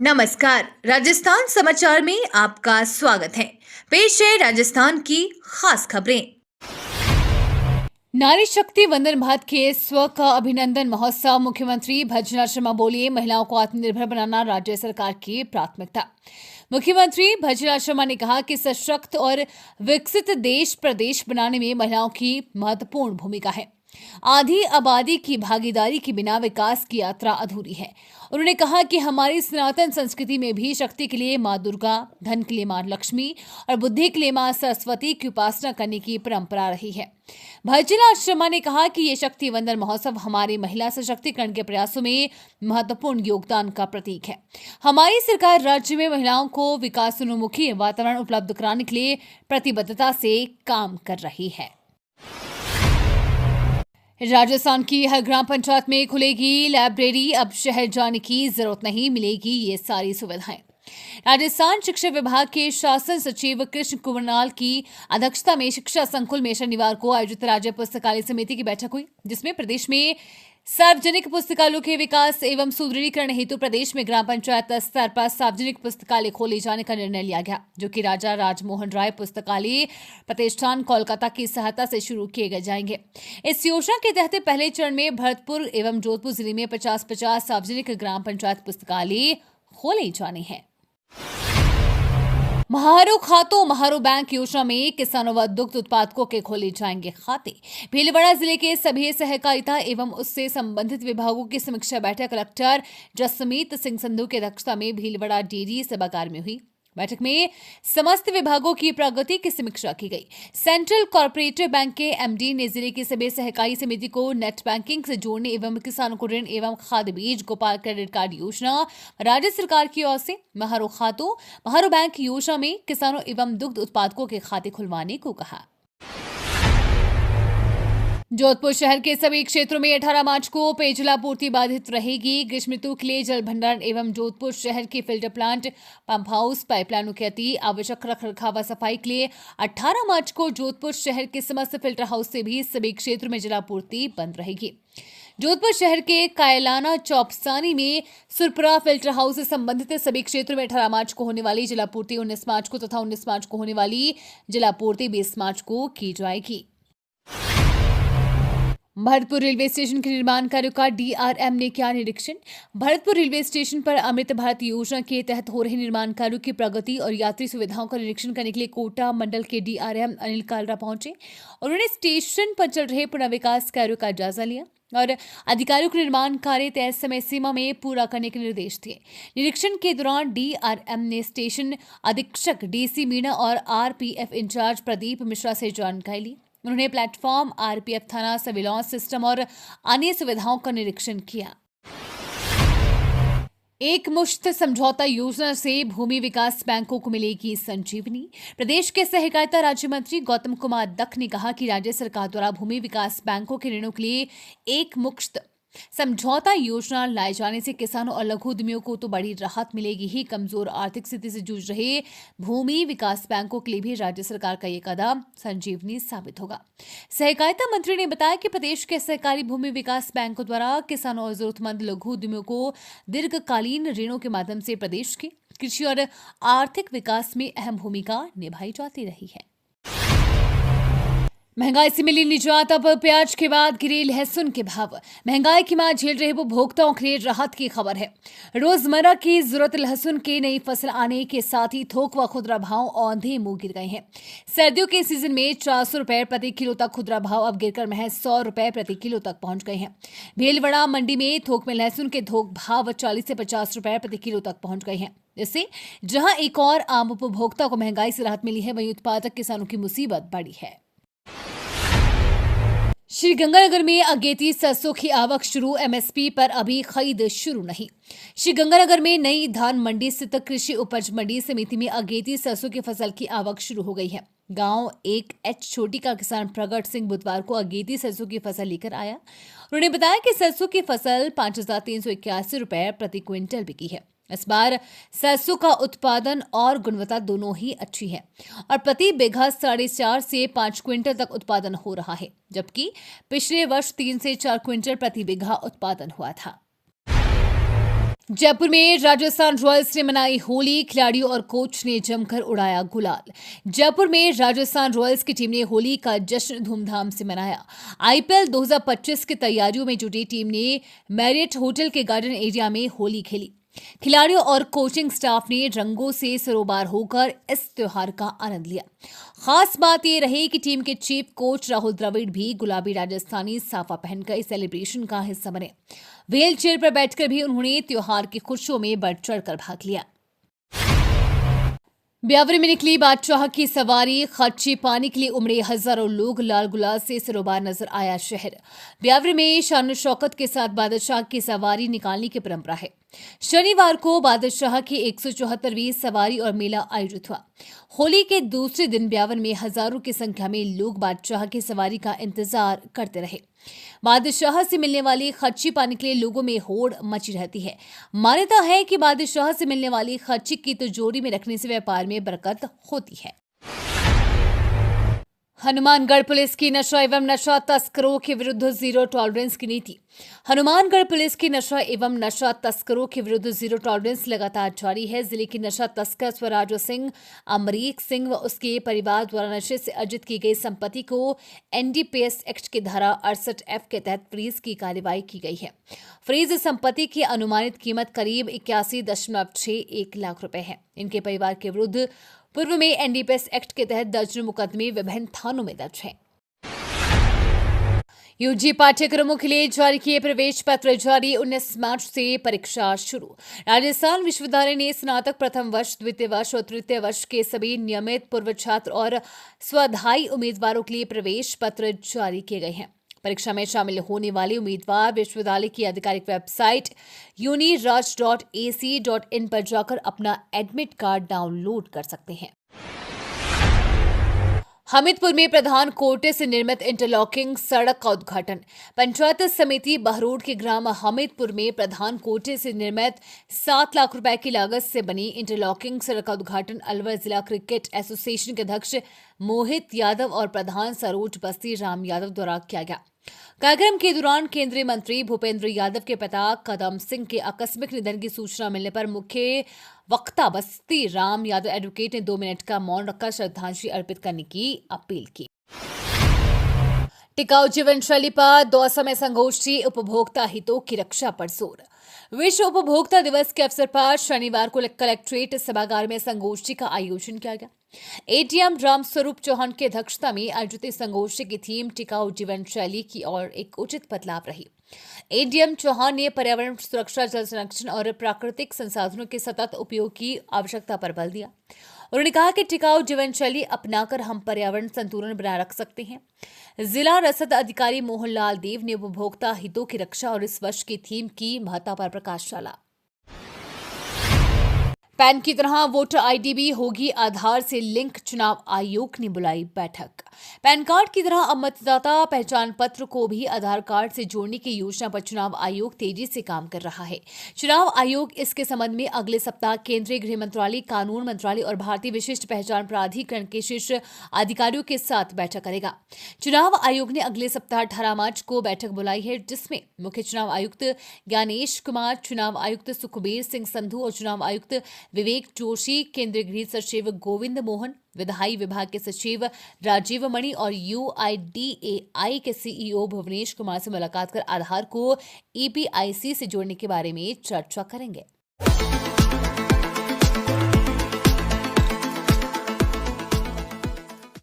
नमस्कार, राजस्थान समाचार में आपका स्वागत है। पेश है राजस्थान की खास खबरें। नारी शक्ति वंदन भारत के स्व का अभिनंदन महोत्सव। मुख्यमंत्री भजना शर्मा बोलिए, महिलाओं को आत्मनिर्भर बनाना राज्य सरकार की प्राथमिकता। मुख्यमंत्री भजना शर्मा ने कहा कि सशक्त और विकसित देश प्रदेश बनाने में महिलाओं की महत्वपूर्ण भूमिका है। आधी आबादी की भागीदारी के बिना विकास की यात्रा अधूरी है। उन्होंने कहा कि हमारी सनातन संस्कृति में भी शक्ति के लिए मां दुर्गा, धन के लिए मां लक्ष्मी और बुद्धि के लिए मां सरस्वती की उपासना करने की परंपरा रही है। भजना शर्मा ने कहा कि ये शक्ति वंदन महोत्सव हमारे महिला सशक्तिकरण के प्रयासों में महत्वपूर्ण योगदान का प्रतीक है। हमारी सरकार राज्य में महिलाओं को विकासोन्मुखी वातावरण उपलब्ध कराने के लिए प्रतिबद्धता से काम कर रही है। राजस्थान की हर ग्राम पंचायत में खुलेगी लाइब्रेरी। अब शहर जाने की जरूरत नहीं, मिलेगी ये सारी सुविधाएं। राजस्थान शिक्षा विभाग के शासन सचिव कृष्ण कुमार की अध्यक्षता में शिक्षा संकुल में शनिवार को आयोजित राज्य पुस्तकालय समिति की बैठक हुई, जिसमें प्रदेश में सार्वजनिक पुस्तकालयों के विकास एवं सुदृढ़ीकरण हेतु प्रदेश में ग्राम पंचायत स्तर पर सार्वजनिक पुस्तकालय खोले जाने का निर्णय लिया गया, जो कि राजा राजमोहन राय पुस्तकालय प्रतिष्ठान कोलकाता की सहायता से शुरू किए जाएंगे। इस योजना के तहत पहले चरण में भरतपुर एवं जोधपुर जिले में 50-50 सार्वजनिक ग्राम पंचायत पुस्तकालय खोले जाने हैं। महारो खातों महारो बैंक योजना में किसानों व दुग्ध उत्पादकों के खोले जाएंगे खाते। भीलवाड़ा जिले के सभी सहकारिता एवं उससे संबंधित विभागों की समीक्षा बैठक कलेक्टर जसमीत सिंह संधू की अध्यक्षता में भीलवाड़ा डेयरी सभागार में हुई। बैठक में समस्त विभागों की प्रगति की समीक्षा की गई। सेंट्रल कॉर्पोरेटिव बैंक के एमडी ने जिले की सभी सहकारी समिति को नेट बैंकिंग से जोड़ने एवं किसानों को ऋण एवं खाद बीज गोपाल क्रेडिट कार्ड योजना राज्य सरकार की ओर से महारो खातों महारो बैंक योजना में किसानों एवं दुग्ध उत्पादकों के खाते खुलवाने को कहा। जोधपुर शहर के सभी क्षेत्रों में 18 मार्च को पेयजलापूर्ति बाधित रहेगी। ग्रीष्म ऋतु के लिए जल भंडारण एवं जोधपुर शहर के फिल्टर प्लांट, पंप हाउस, पाइपलाइनों के अति आवश्यक रखरखाव व सफाई के लिए 18 मार्च को जोधपुर शहर के समस्त फिल्टर हाउस से भी सभी क्षेत्रों में जलापूर्ति बंद रहेगी। जोधपुर शहर के कायलाना चौपसानी में सुरपुरा फिल्टर हाउस से संबंधित सभी क्षेत्रों में 18 मार्च को होने वाली जलापूर्ति 19 मार्च को तथा 19 मार्च को होने वाली जलापूर्ति 20 मार्च को की जाएगी। भरतपुर रेलवे स्टेशन के निर्माण कार्यों का डीआरएम ने किया निरीक्षण। भरतपुर रेलवे स्टेशन पर अमृत भारत योजना के तहत हो रहे निर्माण कार्यों की प्रगति और यात्री सुविधाओं का निरीक्षण करने के लिए कोटा मंडल के डीआरएम अनिल कालरा पहुंचे। उन्होंने स्टेशन पर चल रहे पुनर्विकास कार्यों का जायजा लिया और अधिकारियों को निर्माण कार्य तय समय सीमा में पूरा करने के निर्देश दिए। निरीक्षण के दौरान डीआरएम ने स्टेशन अधीक्षक डीसी मीणा और आरपीएफ इंचार्ज प्रदीप मिश्रा से जानकारी ली। उन्होंने प्लेटफॉर्म, आरपीएफ थाना, सर्विलांस सिस्टम और अन्य सुविधाओं का निरीक्षण किया। एक मुश्त समझौता योजना से भूमि विकास बैंकों को मिलेगी संजीवनी। प्रदेश के सहकारिता राज्य मंत्री गौतम कुमार दत्त ने कहा कि राज्य सरकार द्वारा भूमि विकास बैंकों के ऋणों के लिए एक मुश्त समझौता योजना लाए जाने से किसानों और लघु उद्यमियों को तो बड़ी राहत मिलेगी ही, कमजोर आर्थिक स्थिति से जूझ रहे भूमि विकास बैंकों के लिए भी राज्य सरकार का ये कदम संजीवनी साबित होगा। सहकारिता मंत्री ने बताया कि प्रदेश के सहकारी भूमि विकास बैंकों द्वारा किसानों और जरूरतमंद लघु उद्यमियों को दीर्घकालीन ऋणों के माध्यम से प्रदेश के कृषि और आर्थिक विकास में अहम भूमिका निभाई जाती रही है। महंगाई से मिली निजात। अब प्याज के बाद गिरे लहसुन के भाव। महंगाई की मार झेल रहे उपभोक्ताओं के लिए राहत की खबर है। रोजमर्रा की जरूरत लहसुन की नई फसल आने के साथ ही थोक व खुदरा भाव औंधे मुंह गिर गए हैं। सर्दियों के सीजन में 400 रुपए प्रति किलो तक खुदरा भाव अब गिरकर महज 100 रुपए प्रति किलो तक पहुंच गए हैं। भीलवाड़ा मंडी में थोक में लहसुन के थोक भाव 40 से 50 रुपए प्रति किलो तक पहुंच गए हैं। इससे जहां एक और आम उपभोक्ता को महंगाई से राहत मिली है, वहीं उत्पादक किसानों की मुसीबत बढ़ी है। श्रीगंगानगर में अगेती सरसों की आवक शुरू। एमएसपी पर अभी खरीद शुरू नहीं। श्रीगंगानगर में नई धान मंडी स्थित कृषि उपज मंडी समिति में अगेती सरसों की फसल की आवक शुरू हो गई है। गांव 1H छोटी का किसान प्रगट सिंह बुधवार को अगेती सरसों की फसल लेकर आया। उन्होंने बताया कि सरसों की फसल 5,381 रुपए प्रति क्विंटल बिकी है। इस बार सरसों का उत्पादन और गुणवत्ता दोनों ही अच्छी है और प्रति बीघा 4.5 से 5 क्विंटल तक उत्पादन हो रहा है, जबकि पिछले वर्ष 3 से 4 क्विंटल प्रति बीघा उत्पादन हुआ था। जयपुर में राजस्थान रॉयल्स ने मनाई होली, खिलाड़ियों और कोच ने जमकर उड़ाया गुलाल। जयपुर में राजस्थान रॉयल्स की टीम ने होली का जश्न धूमधाम से मनाया। आईपीएल 2025 की तैयारियों में जुटी टीम ने मैरियट होटल के गार्डन एरिया में होली खेली। खिलाड़ियों और कोचिंग स्टाफ ने रंगों से सरोबार होकर इस त्योहार का आनंद लिया। खास बात यह रही कि टीम के चीफ कोच राहुल द्रविड़ भी गुलाबी राजस्थानी साफा पहनकर इस सेलिब्रेशन का हिस्सा बने। व्हील चेयर पर बैठकर भी उन्होंने त्योहार की खुशियों में बढ़ चढ़कर भाग लिया। ब्यावरे में निकली बादशाह की सवारी, खर्ची पाने के लिए उमड़े हजारों लोग, लाल गुलाल से सरोबार नजर आया शहर। ब्यावरे में शान शौकत के साथ बादशाह की सवारी निकालने की परंपरा है। शनिवार को बादशाह की 174वीं सवारी और मेला आयोजित हुआ। होली के दूसरे दिन ब्यावर में हजारों की संख्या में लोग बादशाह की सवारी का इंतजार करते रहे। बादशाह से मिलने वाली खर्ची पाने के लिए लोगों में होड़ मची रहती है। मान्यता है कि बादशाह से मिलने वाली खर्ची की तिजोरी में रखने से व्यापार में बरकत होती है। हनुमानगढ़ पुलिस की नशा एवं नशा तस्करों के विरुद्ध जीरो टॉलरेंस की नीति। हनुमानगढ़ पुलिस की नशा एवं नशा तस्करों के विरुद्ध जीरो टॉलरेंस लगातार जारी है। जिले की नशा तस्कर स्वराज सिंह, अमरीक सिंह व उसके परिवार द्वारा नशे से अर्जित की गई संपत्ति को एनडीपीएस एक्ट की धारा 68F के तहत फ्रीज की कार्रवाई की गई है। फ्रीज संपत्ति की अनुमानित कीमत करीब 81.61 लाख रुपए है। इनके परिवार के विरुद्ध पूर्व में एनडीपीएस एक्ट के तहत दर्जनों मुकदमे विभिन्न थानों में दर्ज हैं। यूजी पाठ्यक्रमों के लिए जारी किए प्रवेश पत्र जारी, 19 मार्च से परीक्षा शुरू। राजस्थान विश्वविद्यालय ने स्नातक प्रथम वर्ष, द्वितीय वर्ष और तृतीय वर्ष के सभी नियमित पूर्व छात्र और स्वाध्यायी उम्मीदवारों के लिए प्रवेश पत्र जारी किए गए हैं। परीक्षा में शामिल होने वाले उम्मीदवार विश्वविद्यालय की आधिकारिक वेबसाइट uniraj.ac.in पर जाकर अपना एडमिट कार्ड डाउनलोड कर सकते हैं। हमीदपुर में प्रधान कोटे से निर्मित इंटरलॉकिंग सड़क का उद्घाटन। पंचायत समिति बहरोड के ग्राम हमीदपुर में प्रधान कोटे से निर्मित 7 लाख रुपए की लागत से बनी इंटरलॉकिंग सड़क का उद्घाटन अलवर जिला क्रिकेट एसोसिएशन के अध्यक्ष मोहित यादव और प्रधान सरोज बस्ती राम यादव द्वारा किया गया। कार्यक्रम के दौरान केंद्रीय मंत्री भूपेंद्र यादव के पिता कदम सिंह के आकस्मिक निधन की सूचना मिलने पर मुख्य वक्ता बस्ती राम यादव एडवोकेट ने 2 मिनट का मौन रखकर श्रद्धांजलि अर्पित करने की अपील की। टिकाऊ जीवन शैली पर दौसा में संगोष्ठी, उपभोक्ता हितों की रक्षा पर जोर। विश्व उपभोक्ता दिवस के अवसर पर शनिवार को कलेक्ट्रेट सभागार में संगोष्ठी का आयोजन किया गया। एडीएम रामस्वरूप चौहान की अध्यक्षता में आयोजित इस संगोष्ठी की थीम टिकाऊ जीवन शैली की ओर एक उचित बदलाव रही। एडीएम चौहान ने पर्यावरण सुरक्षा, जल संरक्षण और प्राकृतिक संसाधनों के सतत उपयोग की आवश्यकता पर बल दिया। उन्होंने कहा कि टिकाऊ जीवन शैली अपनाकर हम पर्यावरण संतुलन बनाए रख सकते हैं। जिला रसद अधिकारी मोहनलाल देव ने उपभोक्ता हितों की रक्षा और इस वर्ष की थीम की महत्ता पर प्रकाश डाला। पैन की तरह वोटर आईडी भी होगी आधार से लिंक, चुनाव आयोग ने बुलाई बैठक। पैन कार्ड की तरह अब मतदाता पहचान पत्र को भी आधार कार्ड से जोड़ने की योजना पर चुनाव आयोग तेजी से काम कर रहा है। चुनाव आयोग इसके संबंध में अगले सप्ताह केंद्रीय गृह मंत्रालय, कानून मंत्रालय और भारतीय विशिष्ट पहचान प्राधिकरण के शीर्ष अधिकारियों के साथ बैठक करेगा। चुनाव आयोग ने अगले सप्ताह 18 मार्च को बैठक बुलाई है, जिसमें मुख्य चुनाव आयुक्त ज्ञानेश कुमार, चुनाव आयुक्त सुखबीर सिंह संधू और चुनाव आयुक्त विवेक जोशी, केंद्रीय गृह सचिव गोविंद मोहन, विधायी विभाग के सचिव राजीव मणि और यूआईडीएआई के सीईओ भुवनेश कुमार से मुलाकात कर आधार को ईपीआईसी से जोड़ने के बारे में चर्चा करेंगे।